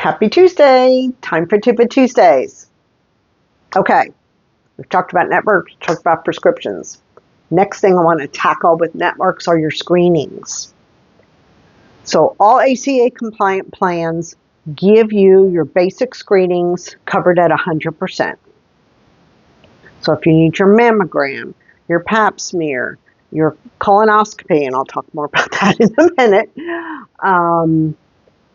Happy Tuesday! Time for Tip of Tuesdays. Okay, we've talked about networks, talked about prescriptions. Next thing I want to tackle with networks are your screenings. So all ACA compliant plans give you your basic screenings covered at 100%. So if you need your mammogram, your pap smear, your colonoscopy, and I'll talk more about that in a minute,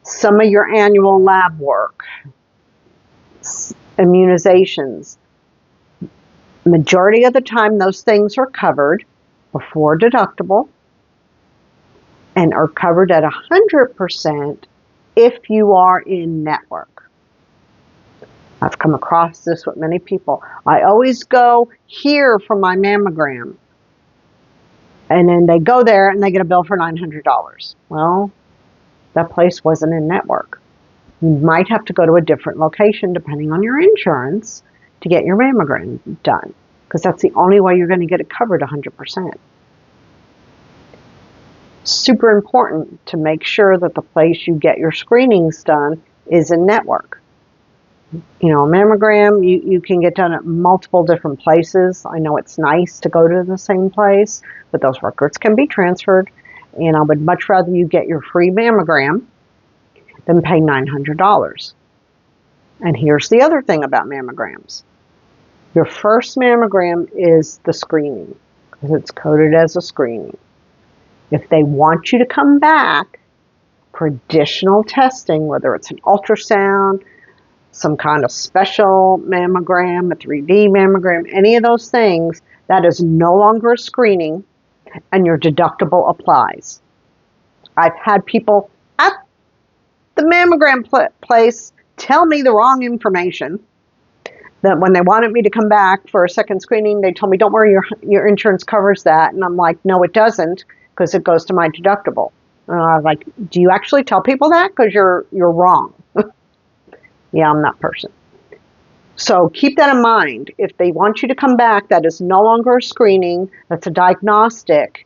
some of your annual lab work, immunizations. Majority of the time, those things are covered before deductible and are covered at 100% if you are in network. I've come across this with many people. I always go here for my mammogram. And then they go there and they get a bill for $900. Well, that place wasn't in network. You might have to go to a different location depending on your insurance to get your mammogram done, because that's the only way you're going to get it covered 100%. Super important to make sure that the place you get your screenings done is in network. You know, a mammogram, you can get done at multiple different places. I know it's nice to go to the same place, but those records can be transferred. And I would much rather you get your free mammogram than pay $900. And here's the other thing about mammograms. Your first mammogram is the screening, because it's coded as a screening. If they want you to come back for additional testing, whether it's an ultrasound, some kind of special mammogram, a 3D mammogram, any of those things, that is no longer a screening, and your deductible applies. I've had people at the mammogram place tell me the wrong information, that when they wanted me to come back for a second screening, they told me, don't worry, your insurance covers that. And I'm like, no, it doesn't, because it goes to my deductible. And I was like, do you actually tell people that? Because you're wrong. Yeah, I'm that person. So keep that in mind. If they want you to come back, that is no longer a screening. That's a diagnostic,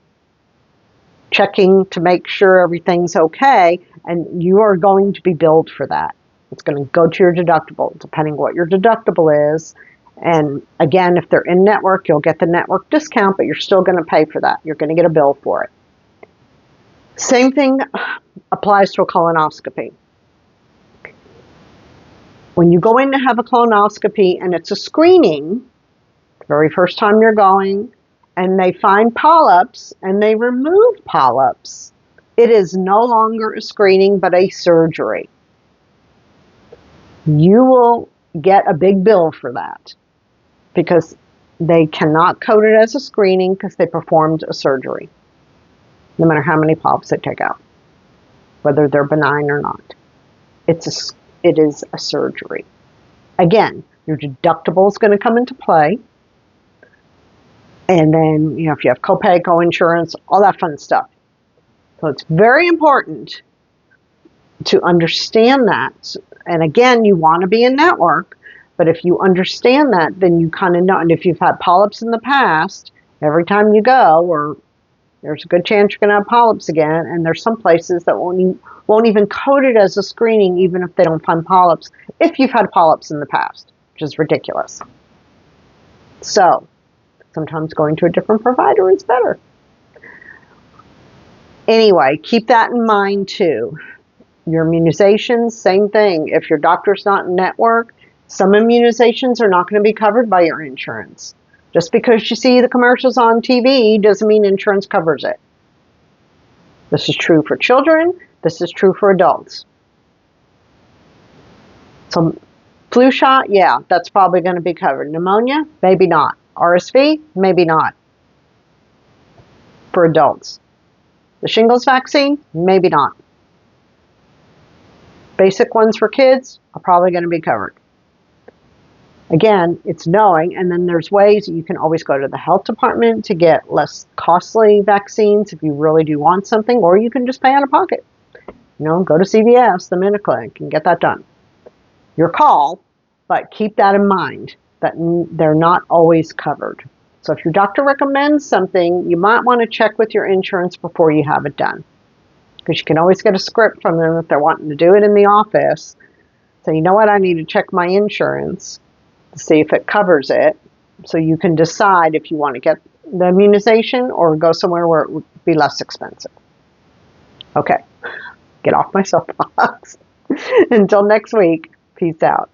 checking to make sure everything's okay, and you are going to be billed for that. It's going to go to your deductible, depending what your deductible is. And again, if they're in network, you'll get the network discount, but you're still going to pay for that. You're going to get a bill for it. Same thing applies to a colonoscopy. When you go in to have a colonoscopy and it's a screening, the very first time you're going, and they find polyps and they remove polyps, it is no longer a screening but a surgery. You will get a big bill for that because they cannot code it as a screening because they performed a surgery, no matter how many polyps they take out, whether they're benign or not. It is a surgery. Again, your deductible is going to come into play. And then, if you have copay, co-insurance, all that fun stuff. So it's very important to understand that. And again, you want to be in network, but if you understand that, then you kind of know. And if you've had polyps in the past, every time you go, or there's a good chance you're going to have polyps again. And there's some places that won't even code it as a screening, even if they don't find polyps, if you've had polyps in the past, which is ridiculous. So sometimes going to a different provider is better. Anyway, keep that in mind too. Your immunizations, same thing. If your doctor's not in network, some immunizations are not going to be covered by your insurance. Just because you see the commercials on TV doesn't mean insurance covers it. This is true for children. This is true for adults. So flu shot, yeah, that's probably going to be covered. Pneumonia, maybe not. RSV, maybe not. For adults. The shingles vaccine, maybe not. Basic ones for kids are probably going to be covered. Again, it's knowing, and then there's ways you can always go to the health department to get less costly vaccines if you really do want something, or you can just pay out of pocket. Go to CVS, the Minute Clinic, and get that done. Your call, but keep that in mind, that they're not always covered. So if your doctor recommends something, you might want to check with your insurance before you have it done. Because you can always get a script from them if they're wanting to do it in the office. Say, you know what, I need to check my insurance to see if it covers it, so you can decide if you want to get the immunization or go somewhere where it would be less expensive. Okay, get off my soapbox. Until next week, peace out.